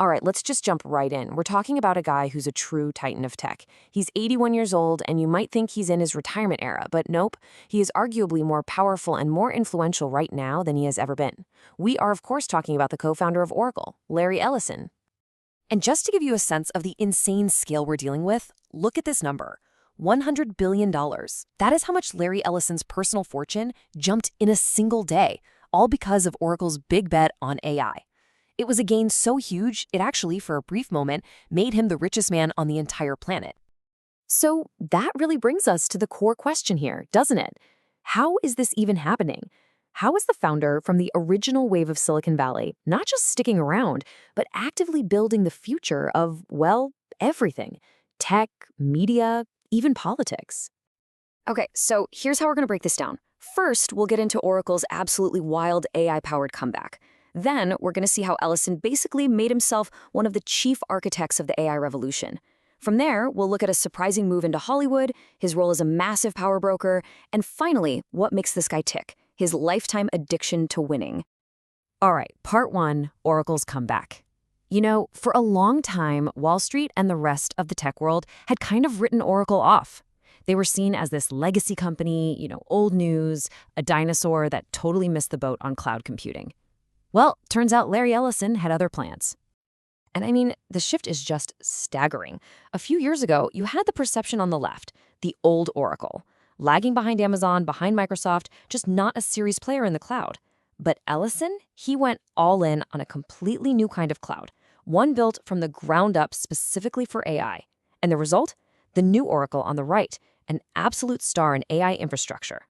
All right, let's just jump right in. We're talking about a guy who's a true titan of tech. He's 81 years old, and you might think he's in his retirement era, but nope. He is arguably more powerful and more influential right now than he has ever been. We are, of course, talking about the co-founder of Oracle, Larry Ellison. And just to give you a sense of the insane scale we're dealing with, look at this number. $100 billion. That is how much Larry Ellison's personal fortune jumped in a single day, all because of Oracle's big bet on AI. It was a gain so huge, it actually, for a brief moment, made him the richest man on the entire planet. So that really brings us to the core question here, doesn't it? How is this even happening? How is the founder from the original wave of Silicon Valley not just sticking around, but actively building the future of, well, everything? Tech, media, even politics. Okay, so here's how we're going to break this down. First, we'll get into Oracle's absolutely wild AI-powered comeback. Then, we're going to see how Ellison basically made himself one of the chief architects of the AI revolution. From there, we'll look at a surprising move into Hollywood, his role as a massive power broker, and finally, what makes this guy tick, his lifetime addiction to winning. All right, part one, Oracle's comeback. You know, for a long time, Wall Street and the rest of the tech world had kind of written Oracle off. They were seen as this legacy company, old news, a dinosaur that totally missed the boat on cloud computing. Well, turns out Larry Ellison had other plans. And I mean, the shift is just staggering. A few years ago, you had the perception on the left, the old Oracle, lagging behind Amazon, behind Microsoft, just not a serious player in the cloud. But Ellison, he went all in on a completely new kind of cloud, one built from the ground up specifically for AI. And the result? The new Oracle on the right, an absolute star in AI infrastructure.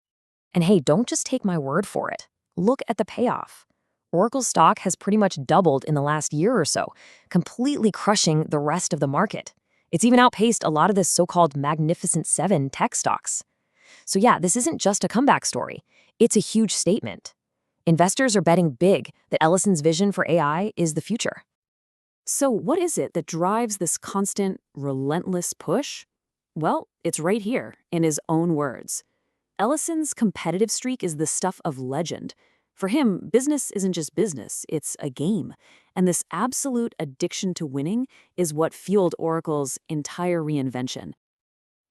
And hey, don't just take my word for it. Look at the payoff. Oracle's stock has pretty much doubled in the last year or so, completely crushing the rest of the market. It's even outpaced a lot of the so-called Magnificent Seven tech stocks. So yeah, this isn't just a comeback story. It's a huge statement. Investors are betting big that Ellison's vision for AI is the future. So what is it that drives this constant, relentless push? Well, it's right here, in his own words. Ellison's competitive streak is the stuff of legend. For him, business isn't just business, it's a game. And this absolute addiction to winning is what fueled Oracle's entire reinvention.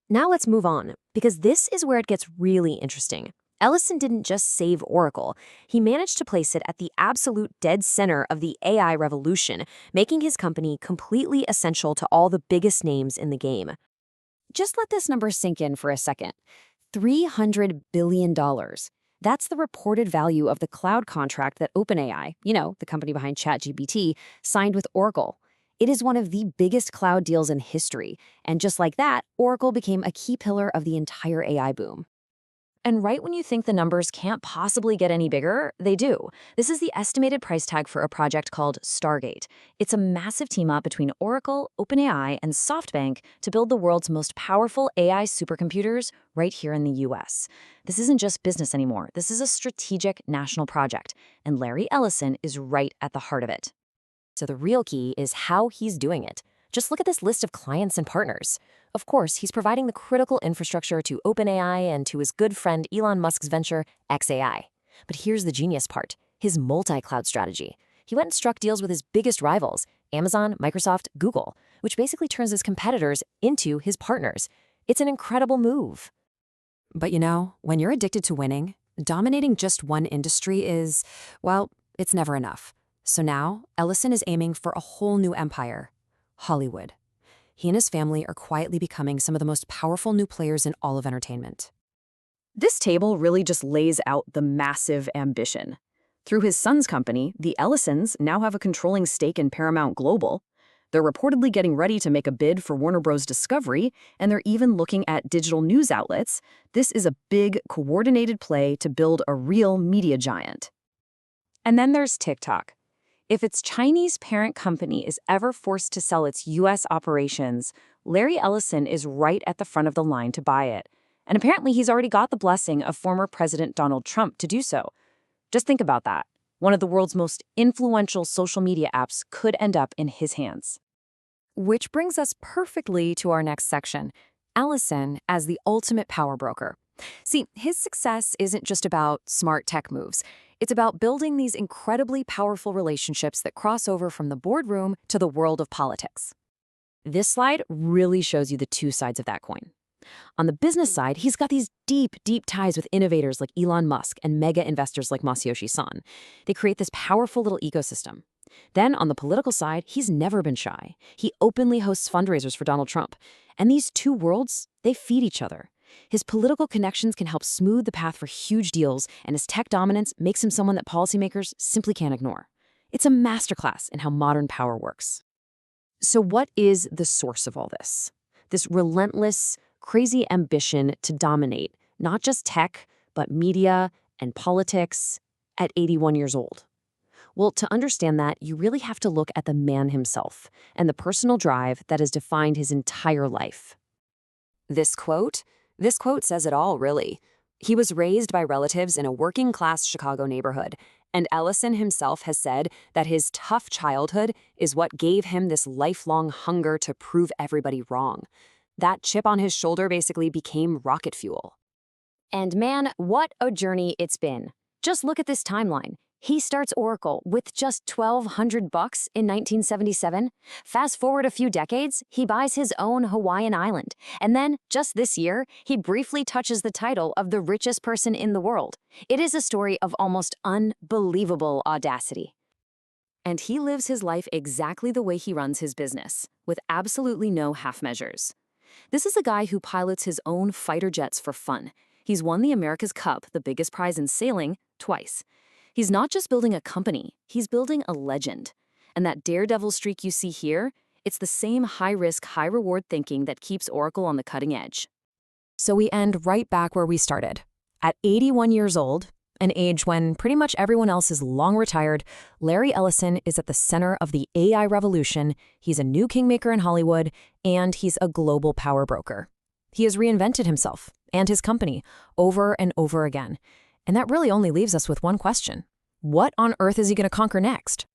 Now let's move on, because this is where it gets really interesting. Ellison didn't just save Oracle, he managed to place it at the absolute dead center of the AI revolution, making his company completely essential to all the biggest names in the game. Just let this number sink in for a second. $300 billion. That's the reported value of the cloud contract that OpenAI, the company behind ChatGPT, signed with Oracle. It is one of the biggest cloud deals in history, and just like that, Oracle became a key pillar of the entire AI boom. And right when you think the numbers can't possibly get any bigger, they do. This is the estimated price tag for a project called Stargate. It's a massive team-up between Oracle, OpenAI, and SoftBank to build the world's most powerful AI supercomputers right here in the US. This isn't just business anymore. This is a strategic national project, and Larry Ellison is right at the heart of it. So the real key is how he's doing it. Just look at this list of clients and partners. Of course, he's providing the critical infrastructure to OpenAI and to his good friend Elon Musk's venture, xAI. But here's the genius part, his multi-cloud strategy. He went and struck deals with his biggest rivals, Amazon, Microsoft, Google, which basically turns his competitors into his partners. It's an incredible move. But when you're addicted to winning, dominating just one industry is, well, it's never enough. So now, Ellison is aiming for a whole new empire, Hollywood. He and his family are quietly becoming some of the most powerful new players in all of entertainment. This table really just lays out the massive ambition. Through his son's company, the Ellisons now have a controlling stake in Paramount Global. They're reportedly getting ready to make a bid for Warner Bros. Discovery, and they're even looking at digital news outlets. This is a big, coordinated play to build a real media giant. And then there's TikTok. If its Chinese parent company is ever forced to sell its U.S. operations, Larry Ellison is right at the front of the line to buy it. And apparently he's already got the blessing of former President Donald Trump to do so. Just think about that. One of the world's most influential social media apps could end up in his hands. Which brings us perfectly to our next section, Ellison as the ultimate power broker. See, his success isn't just about smart tech moves. It's about building these incredibly powerful relationships that cross over from the boardroom to the world of politics. This slide really shows you the two sides of that coin. On the business side, he's got these deep, deep ties with innovators like Elon Musk and mega investors like Masayoshi Son. They create this powerful little ecosystem. Then on the political side, he's never been shy. He openly hosts fundraisers for Donald Trump. And these two worlds, they feed each other. His political connections can help smooth the path for huge deals, and his tech dominance makes him someone that policymakers simply can't ignore. It's a masterclass in how modern power works. So what is the source of all this? This relentless, crazy ambition to dominate, not just tech, but media and politics at 81 years old. Well, to understand that, you really have to look at the man himself and the personal drive that has defined his entire life. This quote says it all, really. He was raised by relatives in a working-class Chicago neighborhood, and Ellison himself has said that his tough childhood is what gave him this lifelong hunger to prove everybody wrong. That chip on his shoulder basically became rocket fuel. And man, what a journey it's been. Just look at this timeline. He starts Oracle with just $1,200 in 1977. Fast forward a few decades, he buys his own Hawaiian island. And then, just this year, he briefly touches the title of the richest person in the world. It is a story of almost unbelievable audacity. And he lives his life exactly the way he runs his business, with absolutely no half measures. This is a guy who pilots his own fighter jets for fun. He's won the America's Cup, the biggest prize in sailing, twice. He's not just building a company, he's building a legend. And that daredevil streak you see here, it's the same high-risk, high-reward thinking that keeps Oracle on the cutting edge. So we end right back where we started. At 81 years old, an age when pretty much everyone else is long retired, Larry Ellison is at the center of the AI revolution. He's a new kingmaker in Hollywood, and he's a global power broker. He has reinvented himself and his company over and over again. And that really only leaves us with one question. What on earth is he going to conquer next?